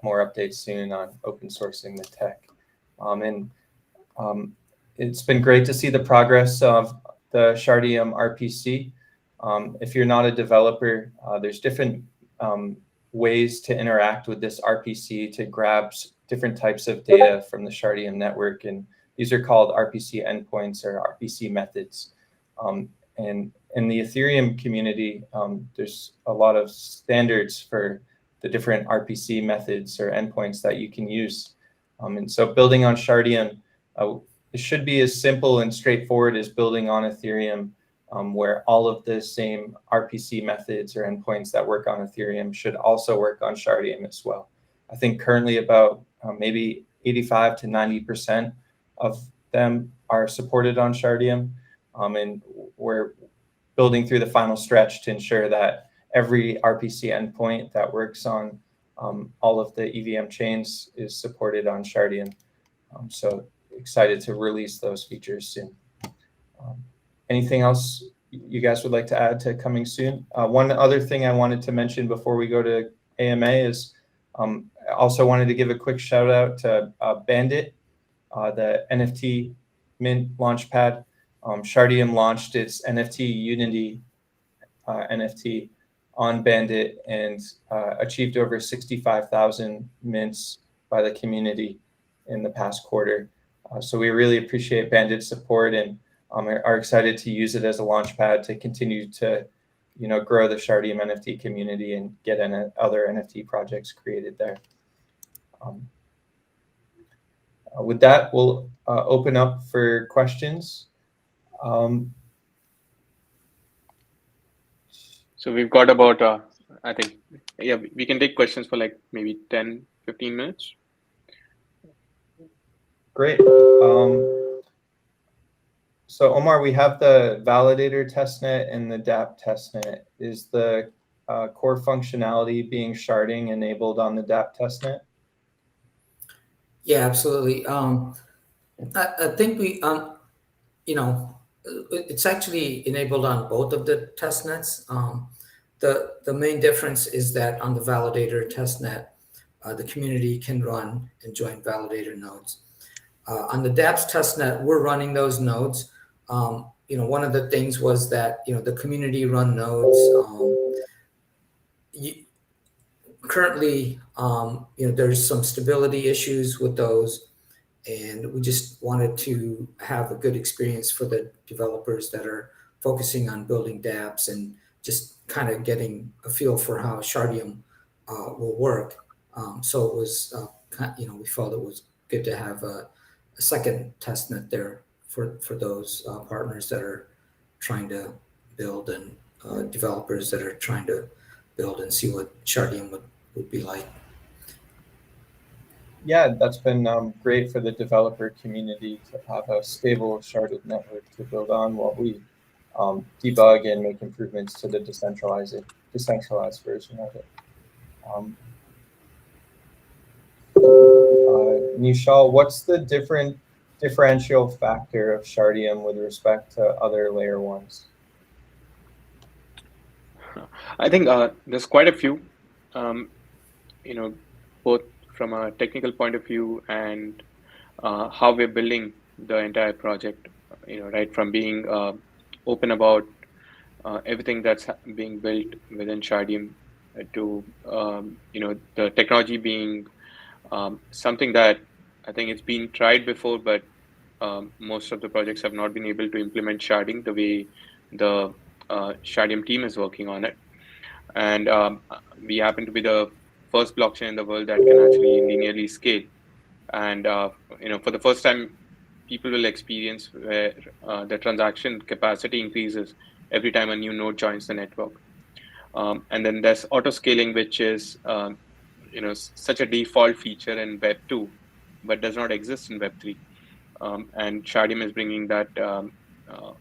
more updates soon on open sourcing the tech. It's been great to see the progress of the Shardeum RPC. If you're not a developer, there's different ways to interact with this RPC to grab different types of data from the Shardeum network. And these are called RPC endpoints or RPC methods. And in the Ethereum community, there's a lot of standards for the different RPC methods or endpoints that you can use. And so building on Shardeum, it should be as simple and straightforward as building on Ethereum, where all of the same RPC methods or endpoints that work on Ethereum should also work on Shardeum as well. I think currently about maybe 85 to 90% of them are supported on Shardeum. And we're building through the final stretch to ensure that every RPC endpoint that works on all of the EVM chains is supported on Shardeum. So excited to release those features soon. Anything else you guys would like to add to coming soon? One other thing I wanted to mention before we go to AMA is I also wanted to give a quick shout out to Bandit, the NFT mint launchpad. Shardeum launched its NFT Unity NFT on Bandit and achieved over 65,000 mints by the community in the past quarter. So we really appreciate Bandit's support and are excited to use it as a launchpad to continue to, grow the Shardeum NFT community and get other NFT projects created there. With that, we'll open up for questions. So we've got about, I think, yeah, we can take questions for like maybe 10, 15 minutes. Great. So Omar, we have the validator testnet and the dApp testnet. Is the core functionality being sharding enabled on the dApp testnet? Yeah, absolutely. I think we, it's actually enabled on both of the testnets. The main difference is that on the validator testnet, the community can run and join validator nodes. On the dApps testnet, we're running those nodes. One of the things was that, the community run nodes, currently, there's some stability issues with those. And we just wanted to have a good experience for the developers that are focusing on building dApps and just kind of getting a feel for how Shardeum will work. So it was, we felt it was good to have a second testnet there for those partners that are trying to build and developers that are trying to build and see what Shardeum would be like. Yeah, that's been great for the developer community to have a stable sharded network to build on while we debug and make improvements to the decentralized version of it. Nishal, what's the differential factor of Shardeum with respect to other layer ones? I think there's quite a few, both from a technical point of view and how we're building the entire project, right from being open about everything that's being built within Shardeum to, the technology being something that I think it's been tried before, but most of the projects have not been able to implement sharding the way the Shardeum team is working on it. And we happen to be the first blockchain in the world that can actually linearly scale. And for the first time, people will experience where the transaction capacity increases every time a new node joins the network. And then there's auto scaling, which is such a default feature in Web 2, but does not exist in Web 3. And Shardeum is bringing that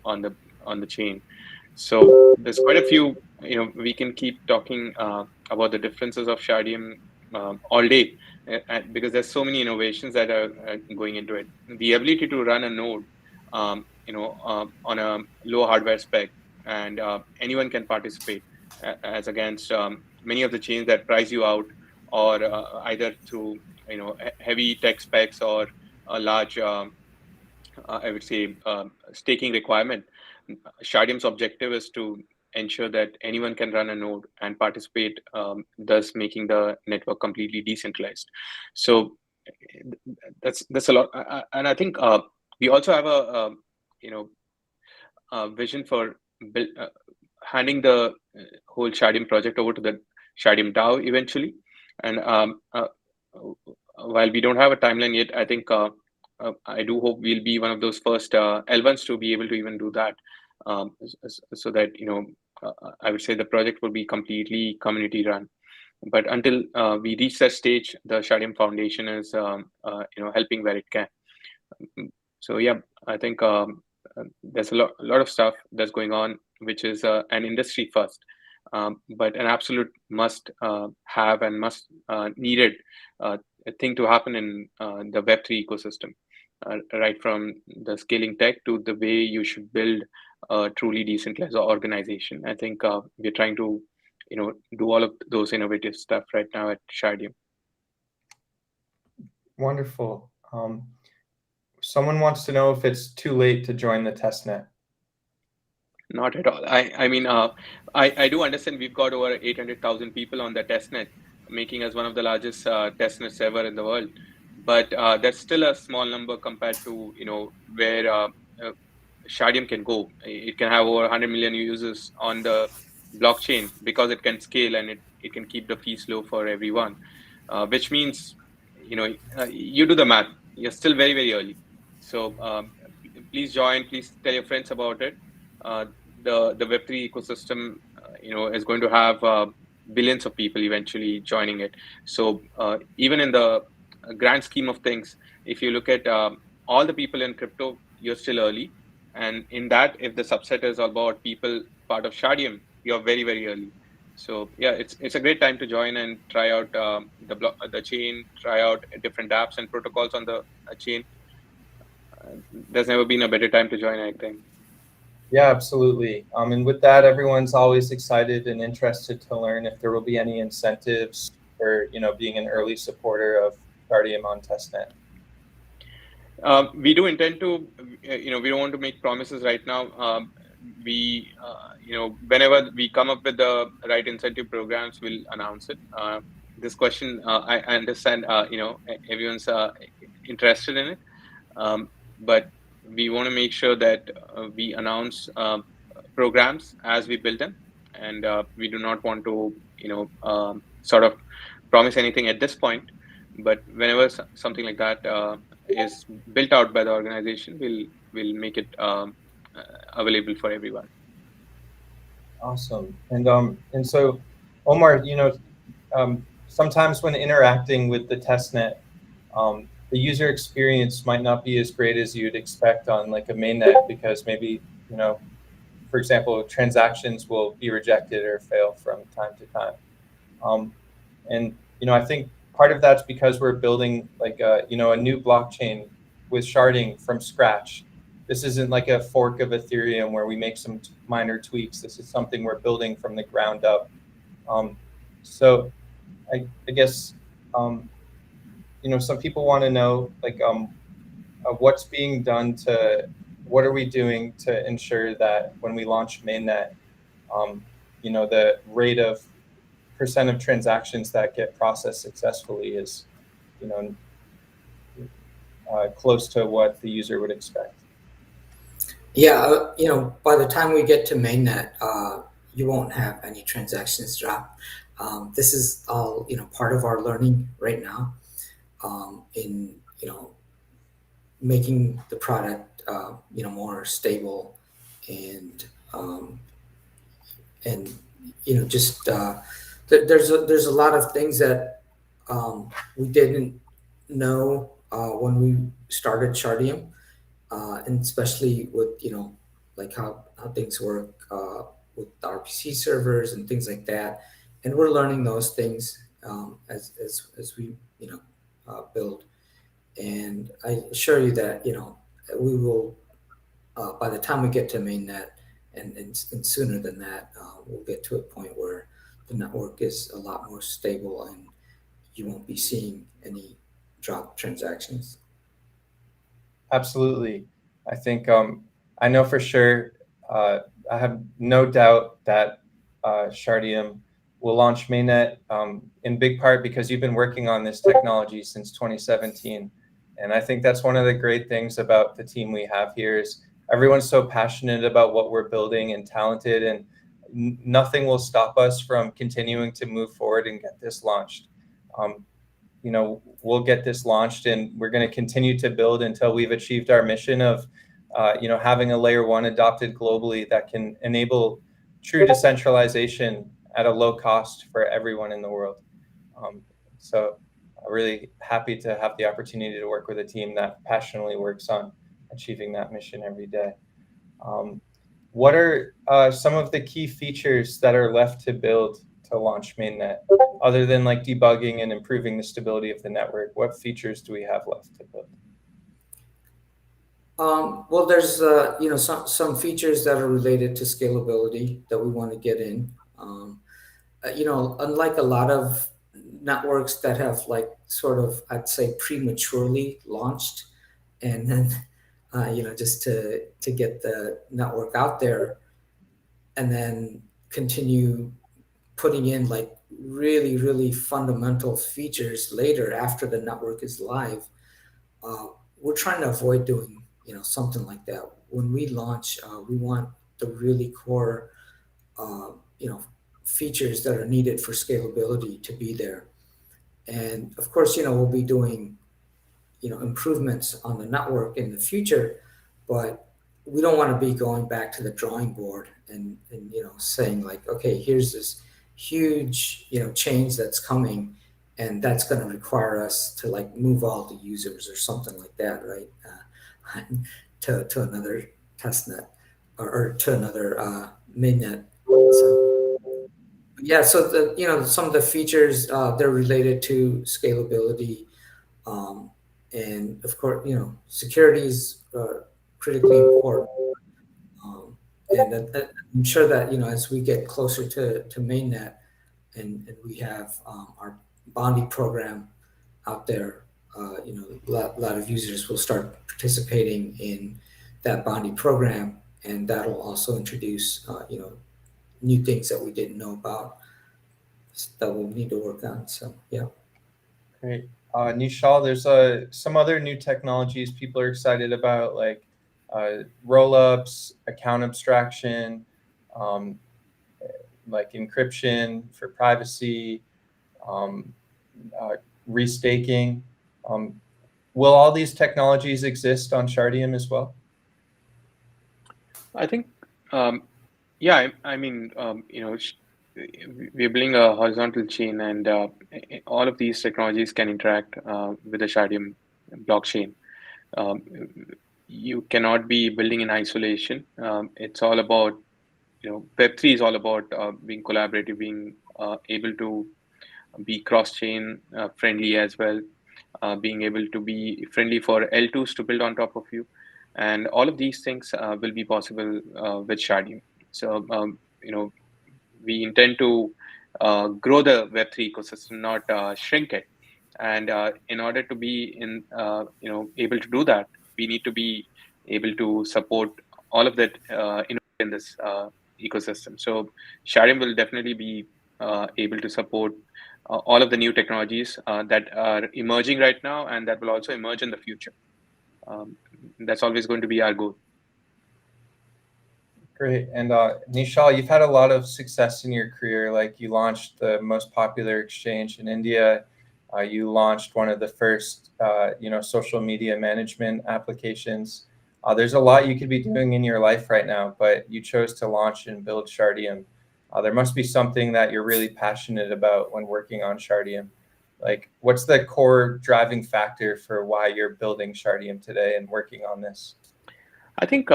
on the chain. So there's quite a few. We can keep talking about the differences of Shardeum all day, because there's so many innovations that are going into it. The ability to run a node, on a low hardware spec, and anyone can participate, as against many of the chains that price you out, or either through heavy tech specs or a large, I would say, staking requirement. Shardeum's objective is to ensure that anyone can run a node and participate, thus making the network completely decentralized. So that's a lot, and I think we also have a vision for handing the whole Shardeum project over to the Shardeum DAO eventually. And while we don't have a timeline yet, I think I do hope we'll be one of those first L1s to be able to even do that, so that I would say the project will be completely community run. But until we reach that stage, the Shardeum Foundation is helping where it can. So yeah, I think there's a lot of stuff that's going on, which is an industry first, but an absolute must have and must needed thing to happen in the Web3 ecosystem, right from the scaling tech to the way you should build a truly decentralized organization. I think we're trying to do all of those innovative stuff right now at Shardeum. Wonderful. Someone wants to know if it's too late to join the testnet. Not at all. I mean, I do understand we've got over 800,000 people on the testnet, making us one of the largest testnets ever in the world. But that's still a small number compared to where Shardeum can go. It can have over 100 million users on the blockchain because it can scale, and it can keep the fees low for everyone, which means you do the math. You're still very, very early. So please join. Please tell your friends about it. The Web3 ecosystem, is going to have billions of people eventually joining it. So even in the grand scheme of things, if you look at all the people in crypto, you're still early. And in that, if the subset is about people part of Shardeum, you're very, very early. So yeah, it's a great time to join and try out the chain, try out different apps and protocols on the chain. There's never been a better time to join, I think. Yeah, absolutely. And with that, everyone's always excited and interested to learn if there will be any incentives for being an early supporter of Shardeum on testnet. We do intend to, we don't want to make promises right now. We, whenever we come up with the right incentive programs, we'll announce it. This question, I understand, everyone's interested in it, but we want to make sure that we announce programs as we build them, and we do not want to, sort of promise anything at this point. But whenever something like that is built out by the organization, we'll make it available for everyone. Awesome. And so, Omar, sometimes when interacting with the testnet, the user experience might not be as great as you'd expect on like a mainnet, because maybe, for example, transactions will be rejected or fail from time to time. And I think part of that's because we're building like a new blockchain with sharding from scratch. This isn't like a fork of Ethereum where we make some minor tweaks. This is something we're building from the ground up. So I guess some people want to know like what's being done what are we doing to ensure that when we launch mainnet, the rate of percent of transactions that get processed successfully is, you know, close to what the user would expect. Yeah, by the time we get to mainnet, you won't have any transactions drop. This is all, part of our learning right now, in, making the product, more stable and, and, just, there's a lot of things that, we didn't know, when we started Shardeum. And especially with like how things work with RPC servers and things like that, and we're learning those things as we build. And I assure you that we will by the time we get to mainnet, and sooner than that, we'll get to a point where the network is a lot more stable and you won't be seeing any drop transactions. Absolutely. I think I know for sure. I have no doubt that Shardeum will launch mainnet in big part because you've been working on this technology since 2017. And I think that's one of the great things about the team we have here is everyone's so passionate about what we're building and talented, and nothing will stop us from continuing to move forward and get this launched. We'll get this launched, and we're going to continue to build until we've achieved our mission of, having a layer one adopted globally that can enable true decentralization at a low cost for everyone in the world. So I'm really happy to have the opportunity to work with a team that passionately works on achieving that mission every day. What are some of the key features that are left to build to launch mainnet, other than like debugging and improving the stability of the network? What features do we have left to build? Well, there's some features that are related to scalability that we want to get in. Unlike a lot of networks that have like sort of, I'd say, prematurely launched, and then just to get the network out there, and then continue putting in like really, really fundamental features later after the network is live. We're trying to avoid doing something like that. When we launch, we want the really core features that are needed for scalability to be there. And of course, we'll be doing improvements on the network in the future, but we don't want to be going back to the drawing board and saying like, okay, here's this huge change that's coming, and that's going to require us to like move all the users or something like that, right? To another testnet or to another mainnet. So yeah, so some of the features, they're related to scalability, and of course security is critically important. And I'm sure that as we get closer to mainnet, and we have our bounty program out there, a lot of users will start participating in that bounty program, and that'll also introduce new things that we didn't know about that we'll need to work on. So yeah. Great. Nishal, there's some other new technologies people are excited about, like rollups, account abstraction, like encryption for privacy, restaking. Will all these technologies exist on Shardeum as well? I think Yeah, I mean, we're building a horizontal chain, and all of these technologies can interact with the Shardium blockchain. Um, you cannot be building in isolation. It's all about, Web3 is all about being collaborative, being able to be cross-chain friendly as well, being able to be friendly for L2s to build on top of you. And all of these things will be possible with Shardium. So, we intend to grow the Web3 ecosystem, not shrink it. And in order to be able to do that, we need to be able to support all of that in this ecosystem. So Shariam will definitely be able to support all of the new technologies that are emerging right now and that will also emerge in the future. That's always going to be our goal. Great. And Nishal, you've had a lot of success in your career. Like you launched the most popular exchange in India. You launched one of the first, social media management applications. There's a lot you could be doing in your life right now, but you chose to launch and build Shardium. There must be something that you're really passionate about when working on Shardium. Like, what's the core driving factor for why you're building Shardium today and working on this? I think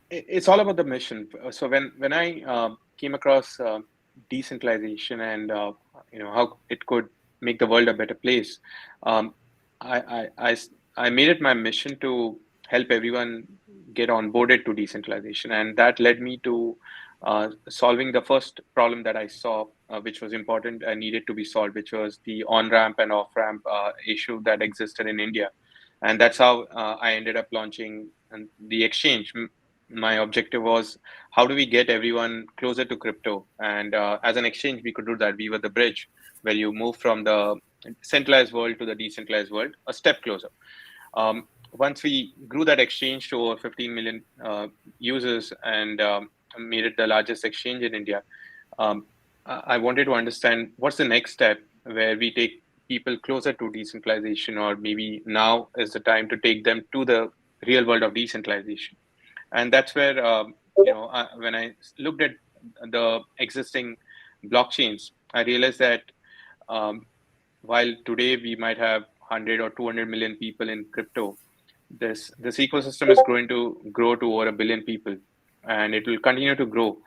it's all about the mission. So when I came across decentralization and how it could make the world a better place, um, I made it my mission to help everyone get onboarded to decentralization, and that led me to solving the first problem that I saw, which was important and needed to be solved, which was the on ramp and off ramp issue that existed in India, and that's how I ended up launching the exchange. My objective was how do we get everyone closer to crypto, and as an exchange we could do that. We were the bridge where you move from the centralized world to the decentralized world a step closer. Once we grew that exchange to over 15 million users and made it the largest exchange in India, um, I wanted to understand what's the next step where we take people closer to decentralization, or maybe now is the time to take them to the real world of decentralization. And that's where when I looked at the existing blockchains, I realized that um, while today we might have 100 or 200 million people in crypto, this ecosystem is going to grow to over a billion people, and it will continue to grow.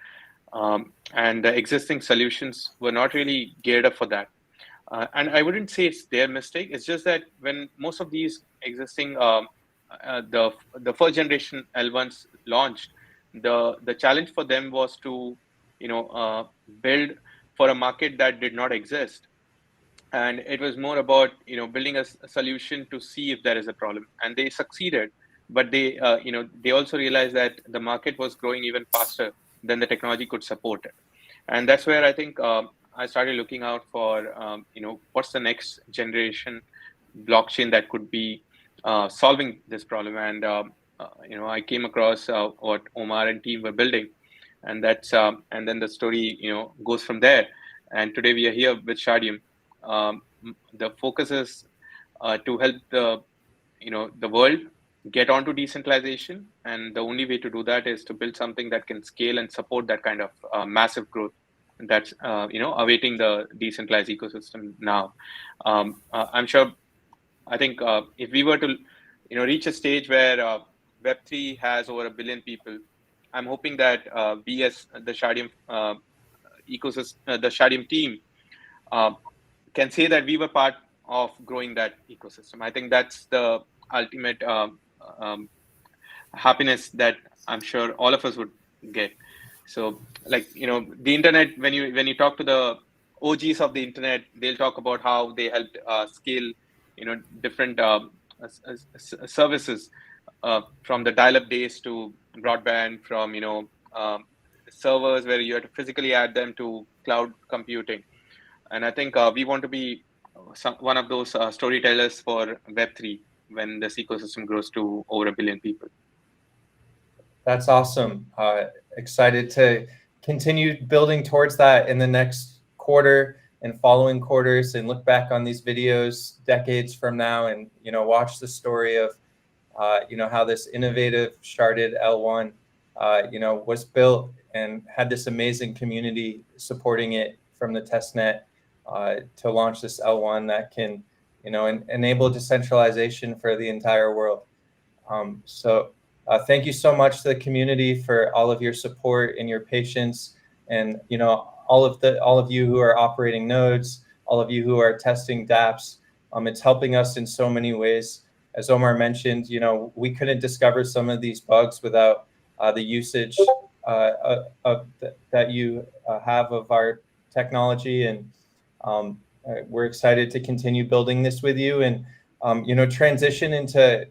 And the existing solutions were not really geared up for that. And I wouldn't say it's their mistake. It's just that when most of these existing the first generation L1s launched, the challenge for them was to build for a market that did not exist, and it was more about building a solution to see if there is a problem, and they succeeded. But they also realized that the market was growing even faster than the technology could support it, and that's where I think I started looking out for what's the next generation blockchain that could be solving this problem. And I came across what Omar and team were building, and that's and then the story goes from there. And today we are here with Shardium. The focus is to help the world get onto decentralization, and the only way to do that is to build something that can scale and support that kind of massive growth that's awaiting the decentralized ecosystem now. I'm sure. I think if we were to reach a stage where Web3 has over a billion people, I'm hoping that we as the Shardium ecosystem, the Shardium team, uh, can say that we were part of growing that ecosystem. I think that's the ultimate um, happiness that I'm sure all of us would get. So, like the internet, when you talk to the OGs of the internet, they'll talk about how they helped scale, different services from the dial-up days to broadband, from servers where you had to physically add them to cloud computing. And I think we want to be one of those storytellers for Web3 when this ecosystem grows to over a billion people. That's awesome. Excited to continue building towards that in the next quarter and following quarters, and look back on these videos decades from now and watch the story of how this innovative sharded L1 was built and had this amazing community supporting it from the testnet to launch this L1 that can, enable decentralization for the entire world. So thank you so much to the community for all of your support and your patience, and all of you who are operating nodes, all of you who are testing dApps. It's helping us in so many ways. As Omar mentioned, we couldn't discover some of these bugs without the usage that you have of our technology, and we're excited to continue building this with you, and transition into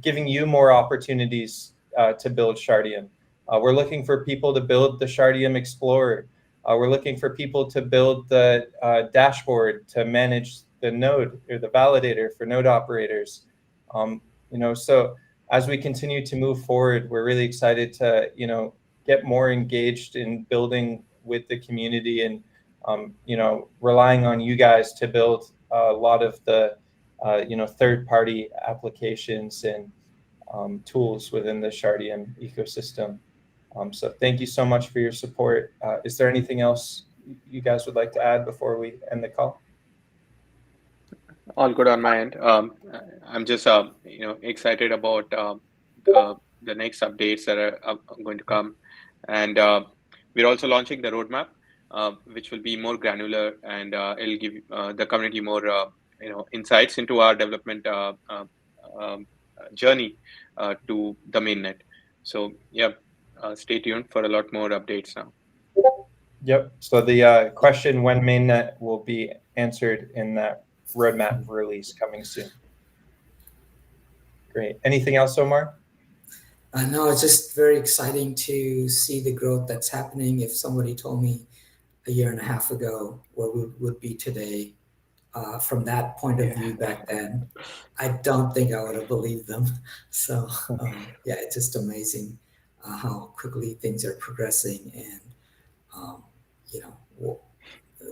giving you more opportunities to build Shardeum. We're looking for people to build the Shardeum Explorer. We're looking for people to build the dashboard to manage the node or the validator for node operators. So as we continue to move forward, we're really excited to get more engaged in building with the community, and relying on you guys to build a lot of the third-party applications and tools within the Shardeum ecosystem. So thank you so much for your support. Is there anything else you guys would like to add before we end the call? All good on my end. I'm just excited about the next updates that are going to come, and we're also launching the roadmap, which will be more granular, and it'll give the community more insights into our development journey to the mainnet. So yeah, stay tuned for a lot more updates now. Yep. So the question when mainnet will be answered in that roadmap release coming soon. Great. Anything else, Omar? No, it's just very exciting to see the growth that's happening. If somebody told me a year and a half ago where we would be today, from that point of view back then, I don't think I would have believed them. So yeah, it's just amazing how quickly things are progressing, and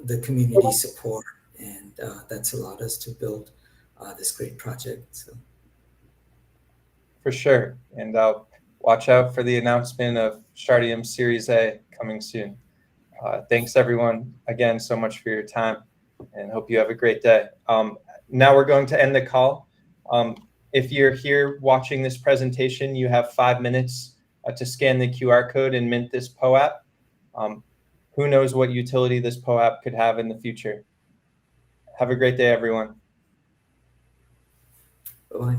the community support, and that's allowed us to build this great project. So. For sure. And watch out for the announcement of Shardeum Series A coming soon. Thanks everyone again so much for your time, and hope you have a great day. Now we're going to end the call. If you're here watching this presentation, you have 5 minutes to scan the QR code and mint this POAP. Who knows what utility this POAP could have in the future. Have a great day, everyone. Bye-bye.